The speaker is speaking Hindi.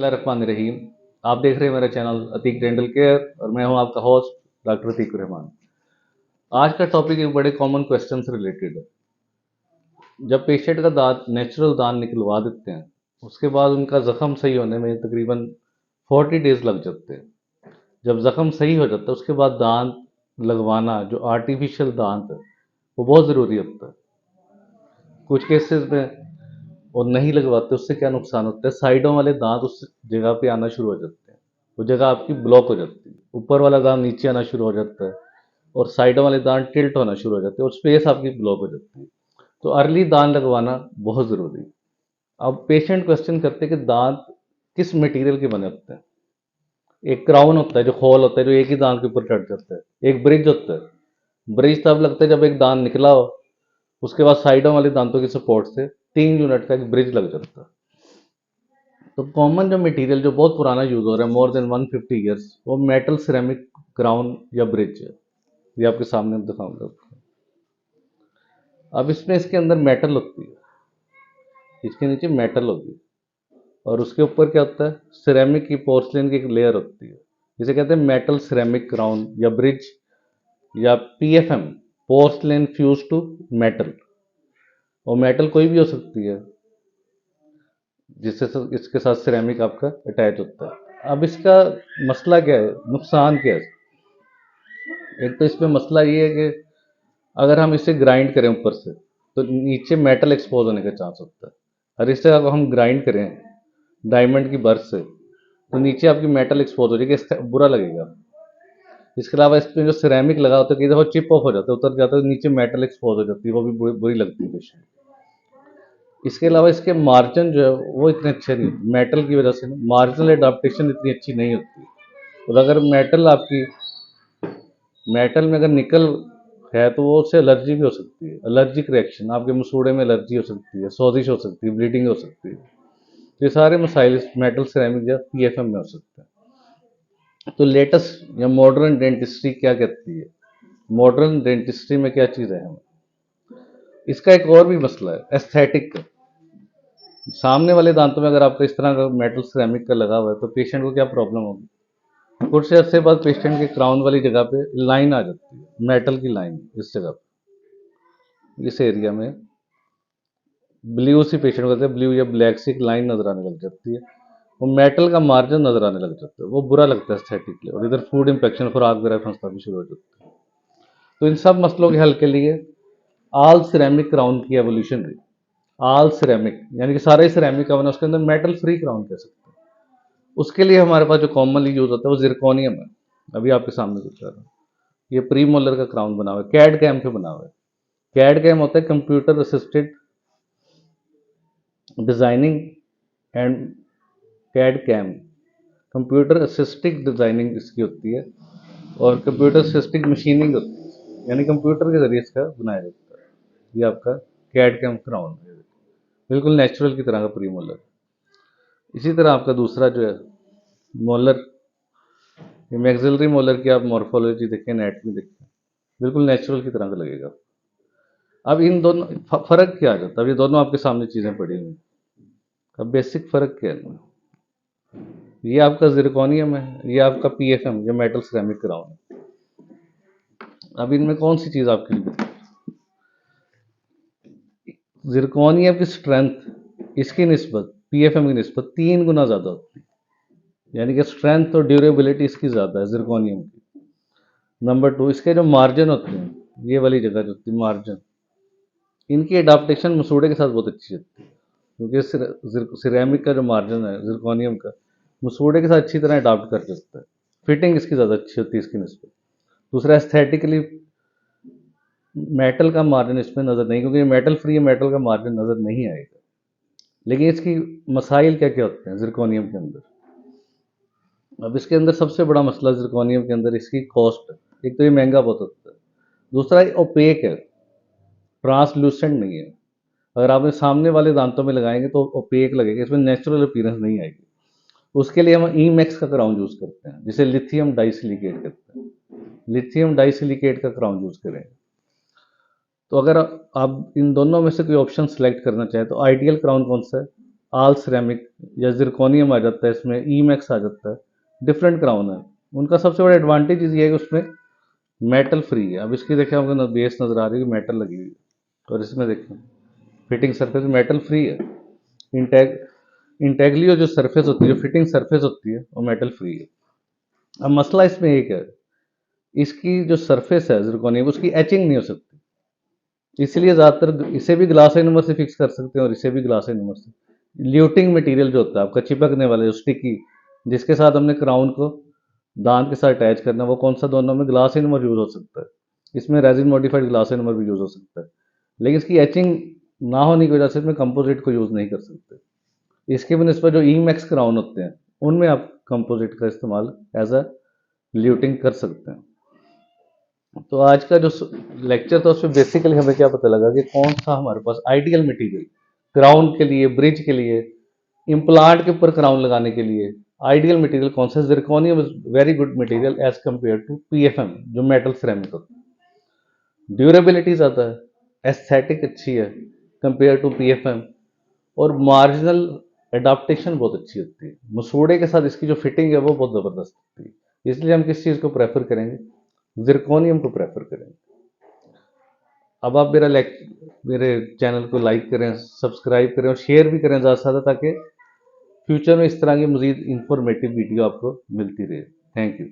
बिस्मिल्लाहिर्रहमानिर्रहीम। आप देख रहे हैं मेरा चैनल अतीक डेंटल केयर और मैं हूं आपका होस्ट डॉक्टर अतीक रहमान। आज का टॉपिक एक बड़े कॉमन क्वेश्चन से रिलेटेड है। जब पेशेंट का दांत नेचुरल दांत निकलवा देते हैं उसके बाद उनका ज़ख़म सही होने में तकरीबन 40 डेज़ लग जाते हैं। जब ज़ख़म सही हो जाता है उसके बाद दांत लगवाना, जो आर्टिफिशियल दांत है, वो बहुत ज़रूरी होता है। कुछ केसेस में और नहीं लगवाते उससे क्या नुकसान होता है, साइडों वाले दांत उस जगह पे आना शुरू हो जाते हैं, वो जगह आपकी ब्लॉक हो जाती है, ऊपर वाला दांत नीचे आना शुरू हो जाता है और साइडों वाले दांत टिल्ट होना शुरू हो जाते हैं और स्पेस आपकी ब्लॉक हो जाती है। तो अर्ली दांत लगवाना बहुत ज़रूरी है। अब पेशेंट क्वेश्चन करते हैं कि दांत किस मटेरियल के बने होते हैं। एक क्राउन होता है जो खोल होता है, जो एक ही दांत के ऊपर चढ़ जाता है। एक ब्रिज होता है। ब्रिज तब लगता है जब एक दांत निकला हो, उसके बाद साइडों वाले दांतों की सपोर्ट से 3 यूनिट का एक ब्रिज लग जाता है। तो कॉमन जो मटेरियल जो बहुत पुराना यूज़ हो रहा है, मोर देन 150 ईयर्स, वो मेटल सिरेमिक क्राउन या ब्रिज है। ये आपके सामने दिखाऊंगा। अब इसमें इसके अंदर मेटल होती है, इसके नीचे मेटल होगी और उसके ऊपर क्या होता है, सिरेमिक की पोर्सलिन की एक लेयर होती है, जिसे कहते हैं मेटल सिरेमिक क्राउन या ब्रिज या PFM, porcelain fuse to metal. और मेटल कोई भी हो सकती है जिससे इसके साथ सिरेमिक आपका अटैच होता है। अब इसका मसला क्या है, नुकसान क्या है। एक तो इसमें मसला ये है कि अगर हम इसे ग्राइंड करें ऊपर से तो नीचे मेटल एक्सपोज होने का चांस होता है। और इसे अगर हम ग्राइंड करें डायमंड की बर्फ से तो नीचे आपकी मेटल एक्सपोज हो जाएगी, इससे बुरा लगेगा। इसके अलावा इसमें जो सिरेमिक लगा होता है कि वो चिप ऑफ हो जाता है, उतर जाता है, नीचे मेटल एक्सपोज हो जाती है, वो भी बुरी लगती है पेशेंट। इसके अलावा इसके मार्जिन जो है वो इतने अच्छे नहीं होते, मेटल की वजह से ना मार्जिनल एडाप्टेशन इतनी अच्छी नहीं होती। और अगर मेटल में अगर निकल है तो वो उससे एलर्जी भी हो सकती है, एलर्जिक रिएक्शन, आपके मसूड़े में एलर्जी हो सकती है, सोजिश हो सकती है, ब्लीडिंग हो सकती है। तो ये सारे मसाइल मेटल सिरेमिक या पीएफएम में हो सकते हैं। तो लेटेस्ट या मॉडर्न डेंटिस्ट्री क्या कहती है, मॉडर्न डेंटिस्ट्री में क्या चीज़ है हमें, इसका एक और भी मसला है एस्थेटिक का। सामने वाले दांतों में अगर आपको इस तरह का मेटल सिरेमिक का लगा हुआ है तो पेशेंट को क्या प्रॉब्लम होगी, कुछ अर्से बाद पेशेंट के क्राउन वाली जगह पे लाइन आ जाती है, मेटल की लाइन इस जगह पे, इस एरिया में ब्लू सी पेशेंट को कहते हैं, ब्लू या ब्लैक सी एक लाइन नजर आने लग जाती है, वो मेटल का मार्जिन नजर आने लग जाता है, वो बुरा लगता है एस्थेटिकली, और इधर फूड इंफेक्शन खुराक वगैरह फंसना भी शुरू हो जाता है। तो इन सब मसलों के हल के लिए आल सिरेमिक क्राउन की एवोल्यूशन हुई। आल सिरेमिक यानी कि सारे सिरेमिक का बना, उसके अंदर मेटल फ्री क्राउन कह सकते हैं। उसके लिए हमारे पास जो कॉमनली यूज होता है वो जिरकोनियम है। अभी आपके सामने कुछ कर रहा हूँ, ये प्री मोलर का क्राउन बना हुआ है, कैड कैम पे बना हुआ है। कैड कैम होता है computer assisted designing and CAD CAM, computer assisted designing इसकी होती है और कंप्यूटर असिस्टिक मशीनिंग होती है, यानी कंप्यूटर के जरिए इसका बनाया जाता है। ये आपका कैड कैम क्राउन है, बिल्कुल नेचुरल की तरह का प्री मोलर। इसी तरह आपका दूसरा जो है मोलर, ये मैक्सिलरी मोलर की आप मॉर्फोलॉजी देखें, एनाटॉमी देखें, बिल्कुल नेचुरल की तरह का लगेगा। अब इन दोनों फर्क क्या आ जाता है, अब ये दोनों आपके सामने चीजें पड़ी हुई, अब बेसिक फर्क क्या है, ये आपका जिरकोनियम है, ये आपका पीएफएम, ये मेटल सिरेमिक क्राउन है। अब इनमें कौन सी चीज आपके लिए, जिरकोनियम की स्ट्रेंथ इसकी निस्बत पीएफएम की निस्बत 3 गुना ज्यादा होती है, यानी कि स्ट्रेंथ और ड्यूरेबिलिटी इसकी ज्यादा है जिरकोनियम की। नंबर 2, इसके जो मार्जिन होते हैं, ये वाली जगह जो होती है मार्जिन, इनकी एडाप्टेशन मसूड़े के साथ बहुत अच्छी होती है, क्योंकि सिरेमिक का जो मार्जिन है जिरकोनियम का, मसूड़े के साथ अच्छी तरह अडाप्ट कर सकता है, फिटिंग इसकी ज़्यादा अच्छी होती है इसकी निस्बत। दूसरा एस्थेटिकली मेटल का मार्जिन इसमें नज़र नहीं, क्योंकि मेटल फ्री है, मेटल का मार्जिन नज़र नहीं आएगा। लेकिन इसकी मसाइल क्या क्या होते हैं जिरकोनियम के अंदर। अब इसके अंदर सबसे बड़ा मसला जिरकोनियम के अंदर इसकी कॉस्ट है। एक तो ये महंगा बहुत होता है, दूसरा ये ओपेक है, ट्रांसलूसेंट नहीं है। अगर आपने सामने वाले दांतों में लगाएंगे तो ओपेक लगेगा, इसमें नेचुरल अपीयरेंस नहीं आएगी। उसके लिए हम ई मैक्स का क्राउन यूज़ करते हैं, जिसे लिथियम डाइसिलिकेट कहते हैं, लिथियम डाइसिलिकेट का क्राउन यूज़ करें। तो अगर आप इन दोनों में से कोई ऑप्शन सेलेक्ट करना चाहें तो आइडियल क्राउन कौन सा है, आल सिरेमिक या जिरकोनियम आ जाता है, इसमें ई मैक्स आ जाता है, डिफरेंट क्राउन है। उनका सबसे बड़ा एडवांटेज ये है कि उसमें मेटल फ्री है। अब इसकी देखें आपको बेस नज़र आ रही है, मेटल लगी हुई है, और इसमें देखें फिटिंग सरफेस मेटल फ्री है। इंटेग इंटेग्लियो जो सरफेस होती है, जो फिटिंग सरफेस होती है, वो मेटल फ्री है। अब मसला इसमें एक है, इसकी जो सरफेस है जिरकोनियम, उसकी एचिंग नहीं हो सकती, इसलिए ज़्यादातर इसे भी ग्लास एनमर से फिक्स कर सकते हैं और इसे भी ग्लास एनमर से। ल्यूटिंग मटेरियल जो होता है आपका चिपकने वाला, जो स्टिकी, जिसके साथ हमने क्राउन को दांत के साथ अटैच करना, वो कौन सा, दोनों में ग्लास एनमर यूज़ हो सकता है। इसमें रेजिन मॉडिफाइड ग्लास एनमर भी यूज़ हो सकता है, लेकिन इसकी एचिंग ना होने की वजह से इसमें कंपोजिट को यूज़ नहीं कर सकते। इसके बनस्बत जो ई मैक्स क्राउन होते हैं, उनमें आप कंपोजिट का इस्तेमाल एज अ ल्यूटिंग कर सकते हैं। तो आज का जो लेक्चर था उसमें बेसिकली हमें क्या पता लगा कि कौन सा हमारे पास आइडियल मटेरियल क्राउन के लिए, ब्रिज के लिए, इम्प्लांट के ऊपर क्राउन लगाने के लिए आइडियल मटेरियल कौन सा। Zirconium is very good material as compare to PFM जो मेटल सिरेमिक होता है। ड्यूरेबिलिटी ज़्यादा है, एस्थेटिक अच्छी है कंपेयर टू पीएफएम, और मार्जिनल एडाप्टेशन बहुत अच्छी होती है। मसूड़े के साथ इसकी जो फिटिंग है वो बहुत ज़बरदस्त होती है। इसलिए हम किस चीज़ को प्रेफर करेंगे, जिरकोनियम को प्रेफर करेंगे। अब आप मेरे चैनल को लाइक करें, सब्सक्राइब करें और शेयर भी करें ज़्यादा से ज़्यादा, ताकि फ्यूचर में इस तरह की मज़ीद इंफॉर्मेटिव वीडियो आपको मिलती रहे। Thank you.